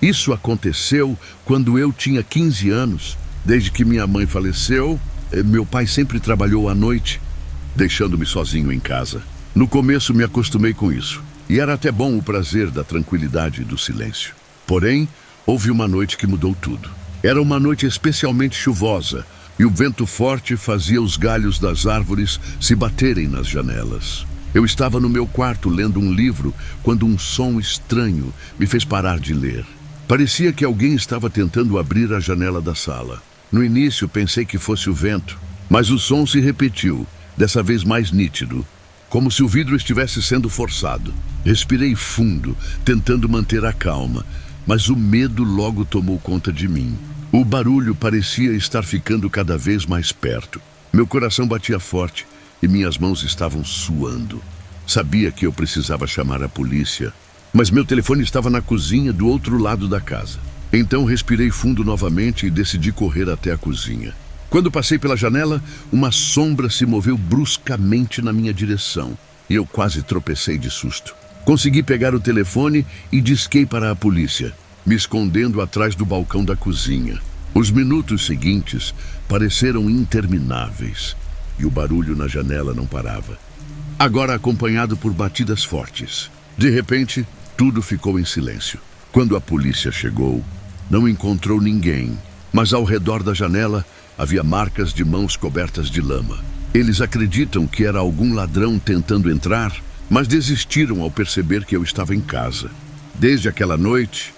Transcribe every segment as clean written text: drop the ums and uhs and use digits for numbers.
Isso aconteceu quando eu tinha 15 anos. Desde que minha mãe faleceu, meu pai sempre trabalhou à noite, deixando-me sozinho em casa. No começo me acostumei com isso, e era até bom o prazer da tranquilidade e do silêncio. Porém, houve uma noite que mudou tudo. Era uma noite especialmente chuvosa, e o vento forte fazia os galhos das árvores se baterem nas janelas. Eu estava no meu quarto lendo um livro quando um som estranho me fez parar de ler. Parecia que alguém estava tentando abrir a janela da sala. No início pensei que fosse o vento, mas o som se repetiu, dessa vez mais nítido, como se o vidro estivesse sendo forçado. Respirei fundo, tentando manter a calma, mas o medo logo tomou conta de mim. O barulho parecia estar ficando cada vez mais perto. Meu coração batia forte e minhas mãos estavam suando. Sabia que eu precisava chamar a polícia, mas meu telefone estava na cozinha do outro lado da casa. Então respirei fundo novamente e decidi correr até a cozinha. Quando passei pela janela, uma sombra se moveu bruscamente na minha direção e eu quase tropecei de susto. Consegui pegar o telefone e disquei para a polícia, me escondendo atrás do balcão da cozinha. Os minutos seguintes pareceram intermináveis e o barulho na janela não parava, agora acompanhado por batidas fortes. De repente, tudo ficou em silêncio. Quando a polícia chegou, não encontrou ninguém, mas ao redor da janela havia marcas de mãos cobertas de lama. Eles acreditam que era algum ladrão tentando entrar, mas desistiram ao perceber que eu estava em casa. Desde aquela noite,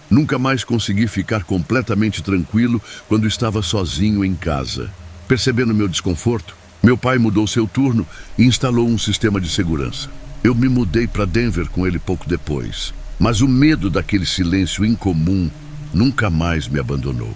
nunca mais consegui ficar completamente tranquilo quando estava sozinho em casa. Percebendo meu desconforto, meu pai mudou seu turno e instalou um sistema de segurança. Eu me mudei para Denver com ele pouco depois, mas o medo daquele silêncio incomum nunca mais me abandonou.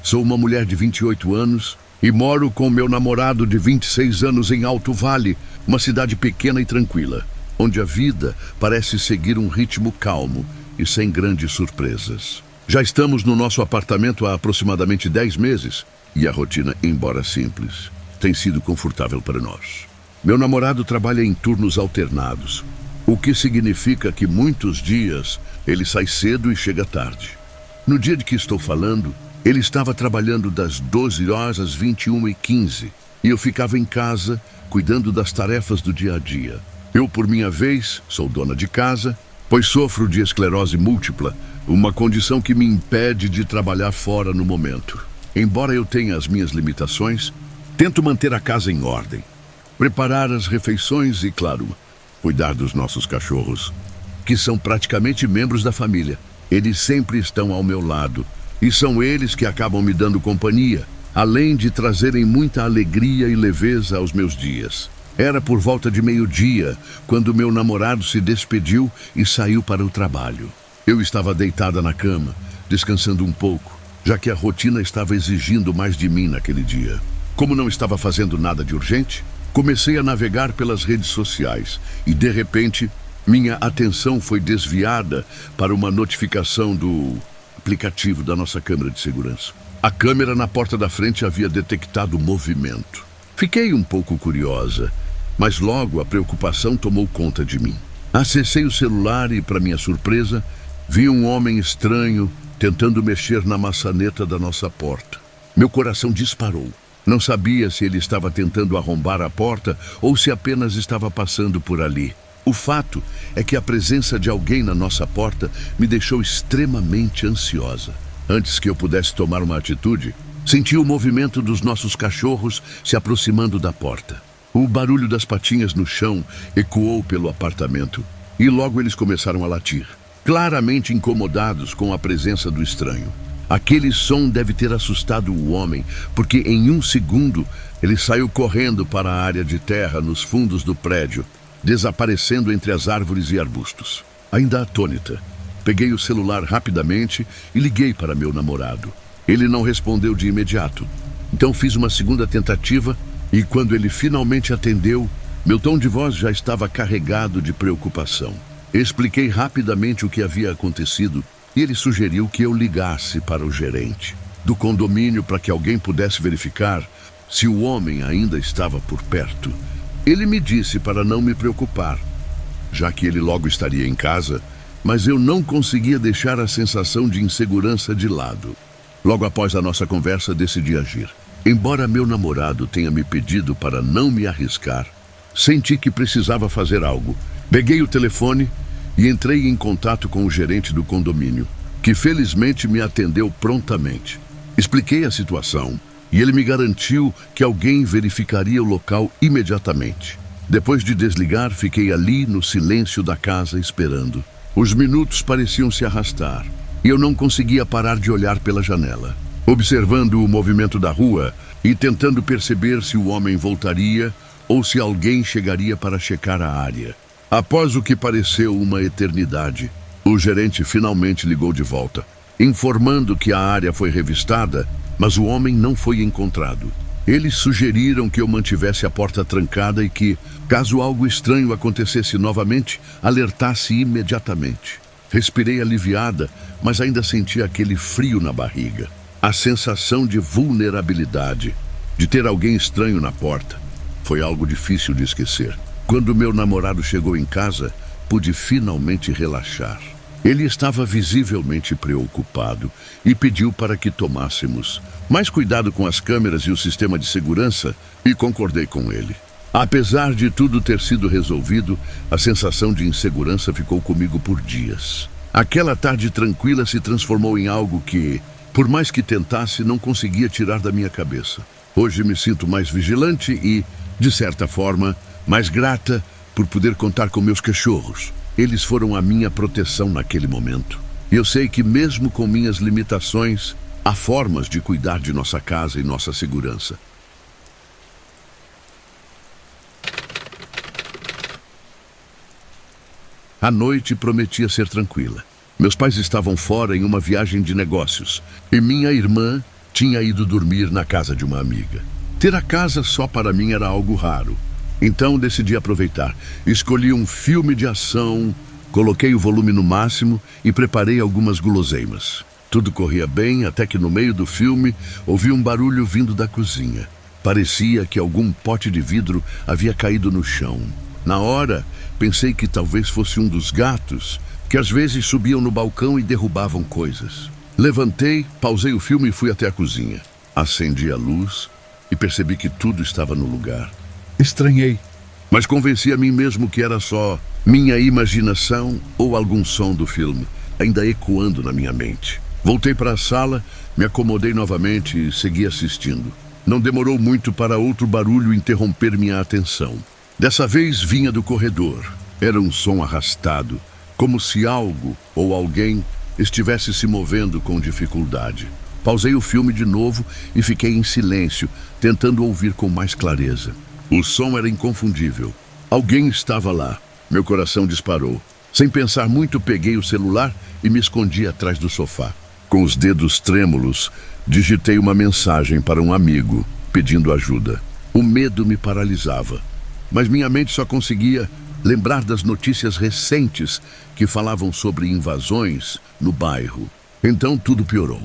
Sou uma mulher de 28 anos e moro com meu namorado de 26 anos em Alto Vale, uma cidade pequena e tranquila, onde a vida parece seguir um ritmo calmo e sem grandes surpresas. Já estamos no nosso apartamento há aproximadamente 10 meses e a rotina, embora simples, tem sido confortável para nós. Meu namorado trabalha em turnos alternados, o que significa que muitos dias ele sai cedo e chega tarde. No dia de que estou falando, ele estava trabalhando das 12 horas às 21h15 e eu ficava em casa cuidando das tarefas do dia a dia. Eu, por minha vez, sou dona de casa, pois sofro de esclerose múltipla, uma condição que me impede de trabalhar fora no momento. Embora eu tenha as minhas limitações, tento manter a casa em ordem, preparar as refeições e, claro, cuidar dos nossos cachorros, que são praticamente membros da família. Eles sempre estão ao meu lado e são eles que acabam me dando companhia, além de trazerem muita alegria e leveza aos meus dias. Era por volta de meio-dia quando meu namorado se despediu e saiu para o trabalho. Eu estava deitada na cama, descansando um pouco, já que a rotina estava exigindo mais de mim naquele dia. Como não estava fazendo nada de urgente, comecei a navegar pelas redes sociais e, de repente, minha atenção foi desviada para uma notificação do aplicativo da nossa câmera de segurança. A câmera na porta da frente havia detectado movimento. Fiquei um pouco curiosa, mas logo a preocupação tomou conta de mim. Acessei o celular e, para minha surpresa, vi um homem estranho tentando mexer na maçaneta da nossa porta. Meu coração disparou. Não sabia se ele estava tentando arrombar a porta ou se apenas estava passando por ali. O fato é que a presença de alguém na nossa porta me deixou extremamente ansiosa. Antes que eu pudesse tomar uma atitude, senti o movimento dos nossos cachorros se aproximando da porta. O barulho das patinhas no chão ecoou pelo apartamento e logo eles começaram a latir, claramente incomodados com a presença do estranho. Aquele som deve ter assustado o homem, porque em um segundo ele saiu correndo para a área de terra nos fundos do prédio, desaparecendo entre as árvores e arbustos. Ainda atônita, peguei o celular rapidamente e liguei para meu namorado. Ele não respondeu de imediato. Então fiz uma segunda tentativa e quando ele finalmente atendeu, Meu tom de voz já estava carregado de preocupação. Expliquei rapidamente o que havia acontecido e ele sugeriu que eu ligasse para o gerente do condomínio para que alguém pudesse verificar se o homem ainda estava por perto. Ele me disse para não me preocupar, já que ele logo estaria em casa, mas eu não conseguia deixar a sensação de insegurança de lado. Logo após a nossa conversa, decidi agir. Embora meu namorado tenha me pedido para não me arriscar, senti que precisava fazer algo. Peguei o telefone e entrei em contato com o gerente do condomínio, que felizmente me atendeu prontamente. Expliquei a situação e ele me garantiu que alguém verificaria o local imediatamente. Depois de desligar, fiquei ali no silêncio da casa esperando. Os minutos pareciam se arrastar e eu não conseguia parar de olhar pela janela, observando o movimento da rua e tentando perceber se o homem voltaria ou se alguém chegaria para checar a área. Após o que pareceu uma eternidade, o gerente finalmente ligou de volta, informando que a área foi revistada, mas o homem não foi encontrado. Eles sugeriram que eu mantivesse a porta trancada e que, caso algo estranho acontecesse novamente, alertasse imediatamente. Respirei aliviada, mas ainda sentia aquele frio na barriga. A sensação de vulnerabilidade, de ter alguém estranho na porta, foi algo difícil de esquecer. Quando meu namorado chegou em casa, pude finalmente relaxar. Ele estava visivelmente preocupado e pediu para que tomássemos mais cuidado com as câmeras e o sistema de segurança, e concordei com ele. Apesar de tudo ter sido resolvido, a sensação de insegurança ficou comigo por dias. Aquela tarde tranquila se transformou em algo que, por mais que tentasse, não conseguia tirar da minha cabeça. Hoje me sinto mais vigilante e, de certa forma, mais grata por poder contar com meus cachorros. Eles foram a minha proteção naquele momento. E eu sei que mesmo com minhas limitações, há formas de cuidar de nossa casa e nossa segurança. A noite prometia ser tranquila. Meus pais estavam fora em uma viagem de negócios e minha irmã tinha ido dormir na casa de uma amiga. Ter a casa só para mim era algo raro. Então decidi aproveitar. Escolhi um filme de ação, coloquei o volume no máximo e preparei algumas guloseimas. Tudo corria bem até que no meio do filme ouvi um barulho vindo da cozinha. Parecia que algum pote de vidro havia caído no chão. Na hora, pensei que talvez fosse um dos gatos, que às vezes subiam no balcão e derrubavam coisas. Levantei, pausei o filme e fui até a cozinha. Acendi a luz e percebi que tudo estava no lugar. Estranhei, mas convenci a mim mesmo que era só minha imaginação ou algum som do filme, ainda ecoando na minha mente. Voltei para a sala, me acomodei novamente e segui assistindo. Não demorou muito para outro barulho interromper minha atenção. Dessa vez vinha do corredor. Era um som arrastado, como se algo ou alguém estivesse se movendo com dificuldade. Pausei o filme de novo e fiquei em silêncio, tentando ouvir com mais clareza. O som era inconfundível. Alguém estava lá. Meu coração disparou. Sem pensar muito, peguei o celular e me escondi atrás do sofá. Com os dedos trêmulos, digitei uma mensagem para um amigo, pedindo ajuda. O medo me paralisava, mas minha mente só conseguia lembrar das notícias recentes que falavam sobre invasões no bairro. Então tudo piorou.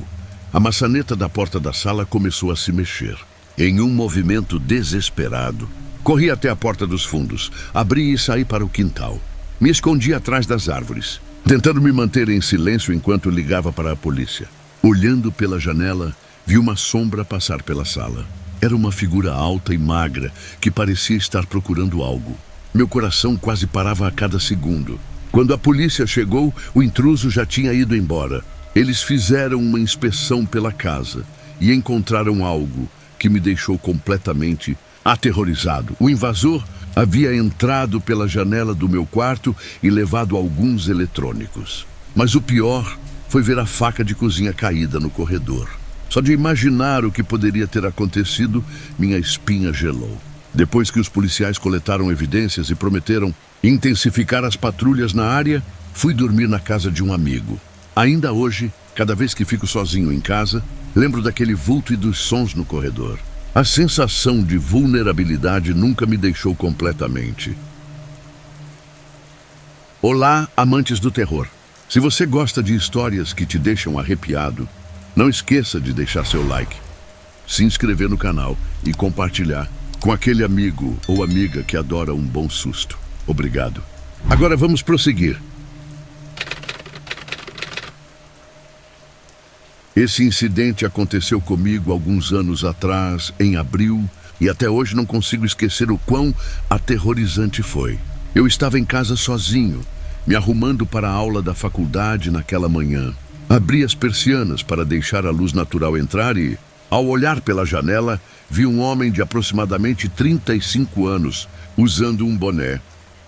A maçaneta da porta da sala começou a se mexer. Em um movimento desesperado, corri até a porta dos fundos, abri e saí para o quintal. Me escondi atrás das árvores, tentando me manter em silêncio enquanto ligava para a polícia. Olhando pela janela, vi uma sombra passar pela sala. Era uma figura alta e magra que parecia estar procurando algo. Meu coração quase parava a cada segundo. Quando a polícia chegou, o intruso já tinha ido embora. Eles fizeram uma inspeção pela casa e encontraram algo que me deixou completamente aterrorizado. O invasor havia entrado pela janela do meu quarto e levado alguns eletrônicos. Mas o pior foi ver a faca de cozinha caída no corredor. Só de imaginar o que poderia ter acontecido, minha espinha gelou. Depois que os policiais coletaram evidências e prometeram intensificar as patrulhas na área, fui dormir na casa de um amigo. Ainda hoje, cada vez que fico sozinho em casa, lembro daquele vulto e dos sons no corredor. A sensação de vulnerabilidade nunca me deixou completamente. Olá, amantes do terror. Se você gosta de histórias que te deixam arrepiado, não esqueça de deixar seu like, se inscrever no canal e compartilhar com aquele amigo ou amiga que adora um bom susto. Obrigado. Agora vamos prosseguir. Esse incidente aconteceu comigo alguns anos atrás, em abril, e até hoje não consigo esquecer o quão aterrorizante foi. Eu estava em casa sozinho, me arrumando para a aula da faculdade naquela manhã. Abri as persianas para deixar a luz natural entrar e, ao olhar pela janela, vi um homem de aproximadamente 35 anos, usando um boné,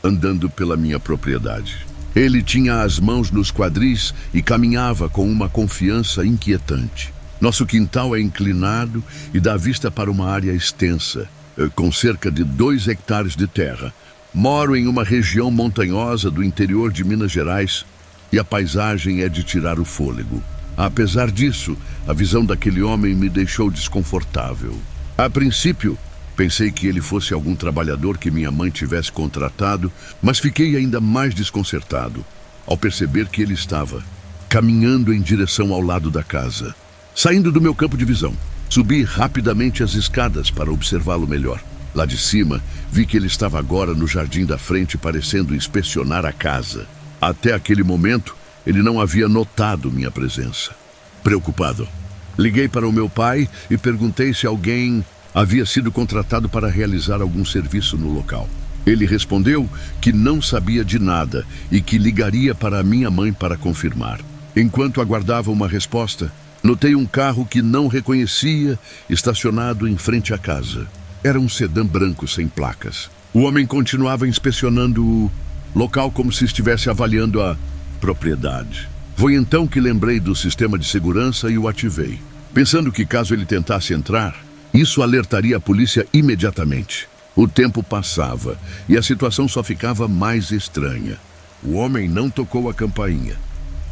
andando pela minha propriedade. Ele tinha as mãos nos quadris e caminhava com uma confiança inquietante. Nosso quintal é inclinado e dá vista para uma área extensa, com cerca de 2 hectares de terra. Moro em uma região montanhosa do interior de Minas Gerais e a paisagem é de tirar o fôlego. Apesar disso, a visão daquele homem me deixou desconfortável. A princípio, pensei que ele fosse algum trabalhador que minha mãe tivesse contratado, mas fiquei ainda mais desconcertado ao perceber que ele estava caminhando em direção ao lado da casa. Saindo do meu campo de visão, subi rapidamente as escadas para observá-lo melhor. Lá de cima, vi que ele estava agora no jardim da frente, parecendo inspecionar a casa. Até aquele momento, ele não havia notado minha presença. Preocupado, liguei para o meu pai e perguntei se alguém havia sido contratado para realizar algum serviço no local. Ele respondeu que não sabia de nada e que ligaria para a minha mãe para confirmar. Enquanto aguardava uma resposta, notei um carro que não reconhecia estacionado em frente à casa. Era um sedã branco sem placas. O homem continuava inspecionando o local como se estivesse avaliando a propriedade. Foi então que lembrei do sistema de segurança e o ativei, pensando que caso ele tentasse entrar, isso alertaria a polícia imediatamente. O tempo passava e a situação só ficava mais estranha. O homem não tocou a campainha,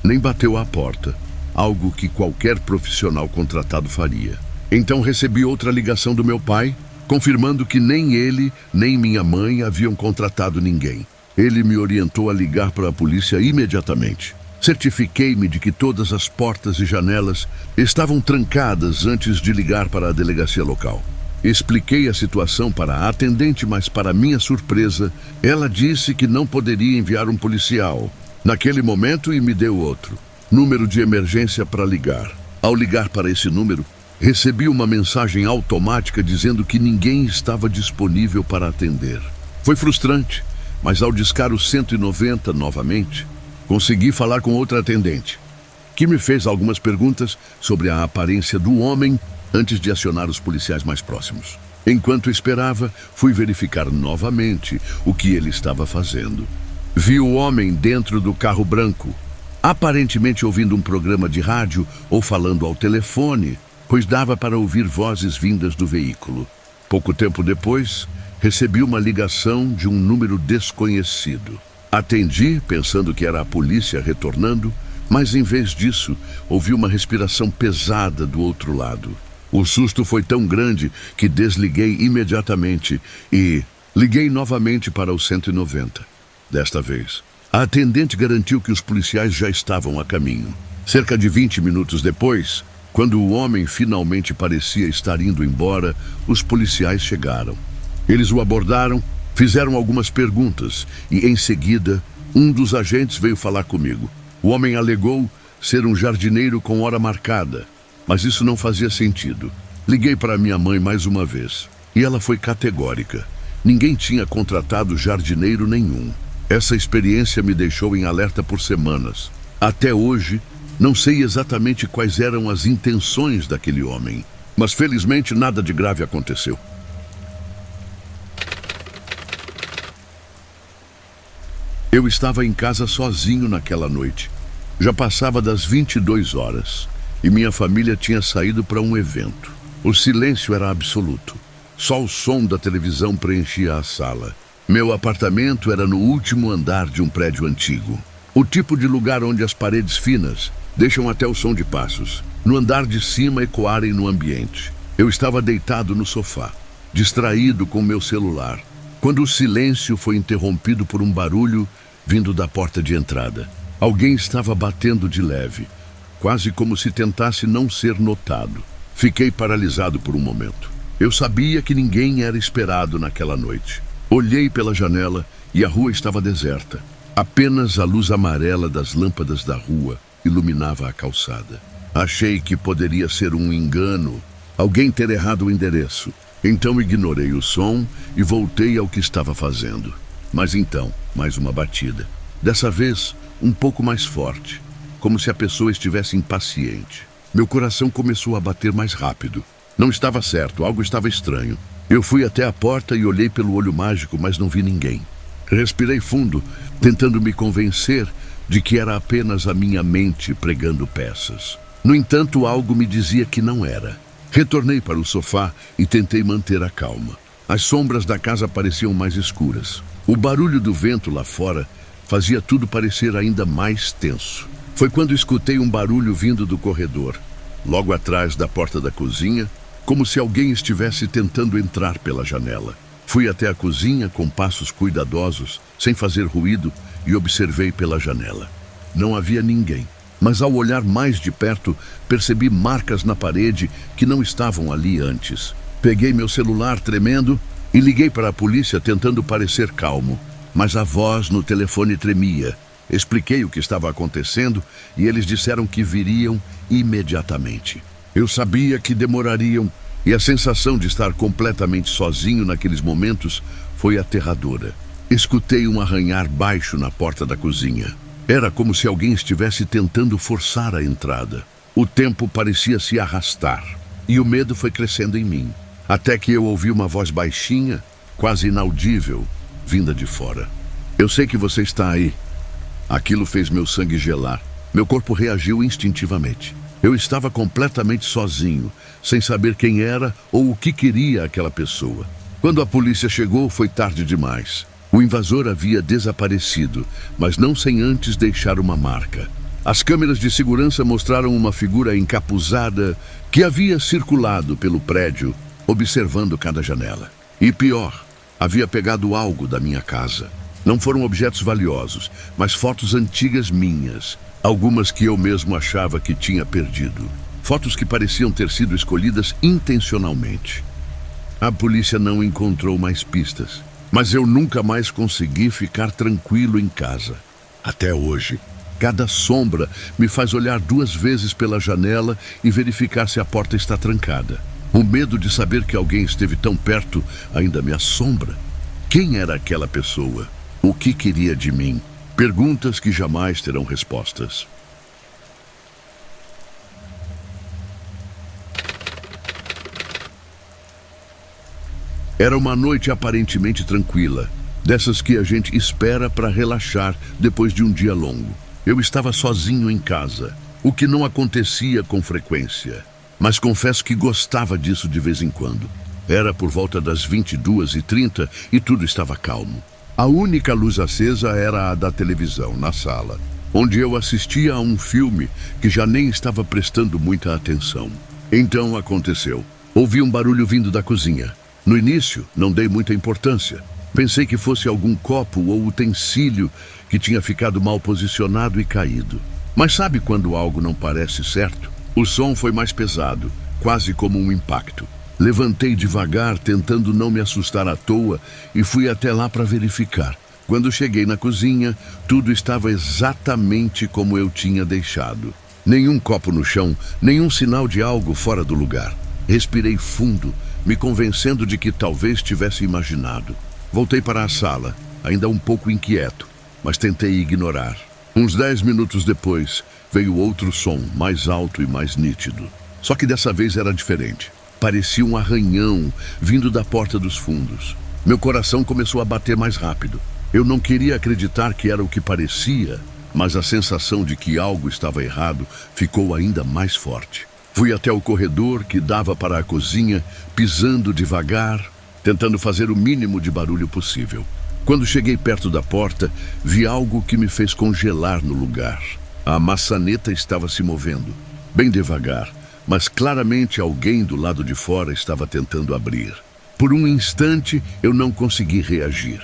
nem bateu à porta, algo que qualquer profissional contratado faria. Então recebi outra ligação do meu pai, confirmando que nem ele, nem minha mãe haviam contratado ninguém. Ele me orientou a ligar para a polícia imediatamente. Certifiquei-me de que todas as portas e janelas estavam trancadas antes de ligar para a delegacia local. Expliquei a situação para a atendente, mas para minha surpresa, ela disse que não poderia enviar um policial naquele momento e me deu outro número de emergência para ligar. Ao ligar para esse número, recebi uma mensagem automática dizendo que ninguém estava disponível para atender. Foi frustrante, mas ao discar o 190 novamente, consegui falar com outra atendente, que me fez algumas perguntas sobre a aparência do homem antes de acionar os policiais mais próximos. Enquanto esperava, fui verificar novamente o que ele estava fazendo. Vi o homem dentro do carro branco, aparentemente ouvindo um programa de rádio ou falando ao telefone, pois dava para ouvir vozes vindas do veículo. Pouco tempo depois, recebi uma ligação de um número desconhecido. Atendi, pensando que era a polícia retornando, mas em vez disso, ouvi uma respiração pesada do outro lado. O susto foi tão grande que desliguei imediatamente e liguei novamente para o 190. Desta vez, a atendente garantiu que os policiais já estavam a caminho. Cerca de 20 minutos depois, quando o homem finalmente parecia estar indo embora, os policiais chegaram. Eles o abordaram, fizeram algumas perguntas e, em seguida, um dos agentes veio falar comigo. O homem alegou ser um jardineiro com hora marcada, mas isso não fazia sentido. Liguei para minha mãe mais uma vez e ela foi categórica. Ninguém tinha contratado jardineiro nenhum. Essa experiência me deixou em alerta por semanas. Até hoje, não sei exatamente quais eram as intenções daquele homem, mas felizmente nada de grave aconteceu. Eu estava em casa sozinho naquela noite. Já passava das 22 horas e minha família tinha saído para um evento. O silêncio era absoluto. Só o som da televisão preenchia a sala. Meu apartamento era no último andar de um prédio antigo. O tipo de lugar onde as paredes finas deixam até o som de passos no andar de cima ecoarem no ambiente. Eu estava deitado no sofá, distraído com meu celular, quando o silêncio foi interrompido por um barulho vindo da porta de entrada. Alguém estava batendo de leve, quase como se tentasse não ser notado. Fiquei paralisado por um momento. Eu sabia que ninguém era esperado naquela noite. Olhei pela janela e a rua estava deserta. Apenas a luz amarela das lâmpadas da rua iluminava a calçada. Achei que poderia ser um engano, alguém ter errado o endereço. Então ignorei o som e voltei ao que estava fazendo. Mas então, mais uma batida. Dessa vez, um pouco mais forte, como se a pessoa estivesse impaciente. Meu coração começou a bater mais rápido. Não estava certo, algo estava estranho. Eu fui até a porta e olhei pelo olho mágico, mas não vi ninguém. Respirei fundo, tentando me convencer de que era apenas a minha mente pregando peças. No entanto, algo me dizia que não era. Retornei para o sofá e tentei manter a calma. As sombras da casa pareciam mais escuras. O barulho do vento lá fora fazia tudo parecer ainda mais tenso. Foi quando escutei um barulho vindo do corredor, logo atrás da porta da cozinha, como se alguém estivesse tentando entrar pela janela. Fui até a cozinha com passos cuidadosos, sem fazer ruído, e observei pela janela. Não havia ninguém, mas ao olhar mais de perto, percebi marcas na parede que não estavam ali antes. Peguei meu celular tremendo e liguei para a polícia tentando parecer calmo, mas a voz no telefone tremia. Expliquei o que estava acontecendo e eles disseram que viriam imediatamente. Eu sabia que demorariam e a sensação de estar completamente sozinho naqueles momentos foi aterradora. Escutei um arranhar baixo na porta da cozinha. Era como se alguém estivesse tentando forçar a entrada. O tempo parecia se arrastar e o medo foi crescendo em mim, até que eu ouvi uma voz baixinha, quase inaudível, vinda de fora. Eu sei que você está aí. Aquilo fez meu sangue gelar. Meu corpo reagiu instintivamente. Eu estava completamente sozinho, sem saber quem era ou o que queria aquela pessoa. Quando a polícia chegou, foi tarde demais. O invasor havia desaparecido, mas não sem antes deixar uma marca. As câmeras de segurança mostraram uma figura encapuzada que havia circulado pelo prédio, observando cada janela. E pior, havia pegado algo da minha casa. Não foram objetos valiosos, mas fotos antigas minhas, algumas que eu mesmo achava que tinha perdido. Fotos que pareciam ter sido escolhidas intencionalmente. A polícia não encontrou mais pistas, mas eu nunca mais consegui ficar tranquilo em casa. Até hoje, cada sombra me faz olhar 2 vezes pela janela e verificar se a porta está trancada. O medo de saber que alguém esteve tão perto ainda me assombra. Quem era aquela pessoa? O que queria de mim? Perguntas que jamais terão respostas. Era uma noite aparentemente tranquila, dessas que a gente espera para relaxar depois de um dia longo. Eu estava sozinho em casa, o que não acontecia com frequência, mas confesso que gostava disso de vez em quando. Era por volta das 22h30 e tudo estava calmo. A única luz acesa era a da televisão, na sala, onde eu assistia a um filme que já nem estava prestando muita atenção. Então aconteceu. Ouvi um barulho vindo da cozinha. No início, não dei muita importância. Pensei que fosse algum copo ou utensílio que tinha ficado mal posicionado e caído. Mas sabe quando algo não parece certo? O som foi mais pesado, quase como um impacto. Levantei devagar, tentando não me assustar à toa, e fui até lá para verificar. Quando cheguei na cozinha, tudo estava exatamente como eu tinha deixado. Nenhum copo no chão, nenhum sinal de algo fora do lugar. Respirei fundo, me convencendo de que talvez tivesse imaginado. Voltei para a sala, ainda um pouco inquieto, mas tentei ignorar. Uns 10 minutos depois, veio outro som, mais alto e mais nítido. Só que dessa vez era diferente. Parecia um arranhão vindo da porta dos fundos. Meu coração começou a bater mais rápido. Eu não queria acreditar que era o que parecia, mas a sensação de que algo estava errado ficou ainda mais forte. Fui até o corredor que dava para a cozinha, pisando devagar, tentando fazer o mínimo de barulho possível. Quando cheguei perto da porta, vi algo que me fez congelar no lugar. A maçaneta estava se movendo, bem devagar, mas claramente alguém do lado de fora estava tentando abrir. Por um instante, eu não consegui reagir.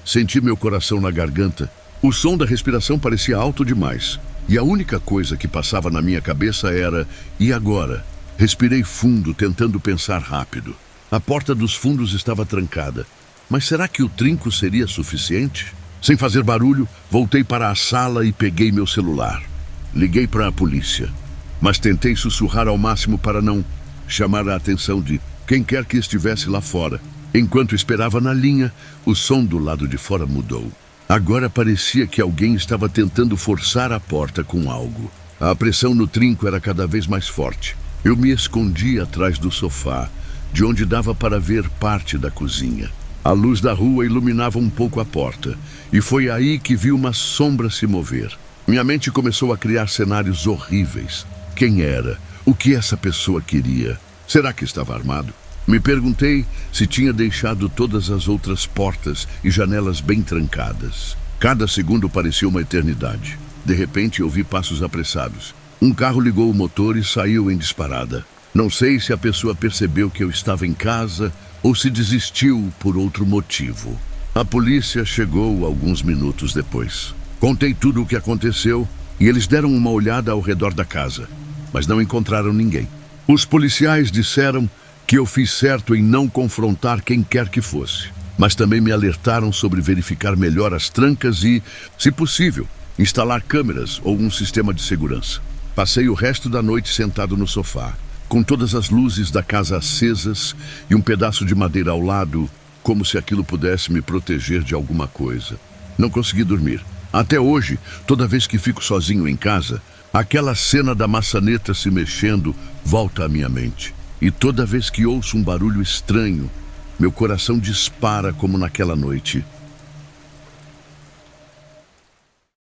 Senti meu coração na garganta. O som da respiração parecia alto demais. E a única coisa que passava na minha cabeça era: e agora? Respirei fundo, tentando pensar rápido. A porta dos fundos estava trancada. Mas será que o trinco seria suficiente? Sem fazer barulho, voltei para a sala e peguei meu celular. Liguei para a polícia, mas tentei sussurrar ao máximo para não chamar a atenção de quem quer que estivesse lá fora. Enquanto esperava na linha, o som do lado de fora mudou. Agora parecia que alguém estava tentando forçar a porta com algo. A pressão no trinco era cada vez mais forte. Eu me escondi atrás do sofá, de onde dava para ver parte da cozinha. A luz da rua iluminava um pouco a porta, e foi aí que vi uma sombra se mover. Minha mente começou a criar cenários horríveis. Quem era? O que essa pessoa queria? Será que estava armado? Me perguntei se tinha deixado todas as outras portas e janelas bem trancadas. Cada segundo parecia uma eternidade. De repente, ouvi passos apressados. Um carro ligou o motor e saiu em disparada. Não sei se a pessoa percebeu que eu estava em casa ou se desistiu por outro motivo. A polícia chegou alguns minutos depois. Contei tudo o que aconteceu e eles deram uma olhada ao redor da casa, mas não encontraram ninguém. Os policiais disseram que eu fiz certo em não confrontar quem quer que fosse, mas também me alertaram sobre verificar melhor as trancas e, se possível, instalar câmeras ou um sistema de segurança. Passei o resto da noite sentado no sofá, com todas as luzes da casa acesas e um pedaço de madeira ao lado, como se aquilo pudesse me proteger de alguma coisa. Não consegui dormir. Até hoje, toda vez que fico sozinho em casa, aquela cena da maçaneta se mexendo volta à minha mente. E toda vez que ouço um barulho estranho, meu coração dispara como naquela noite.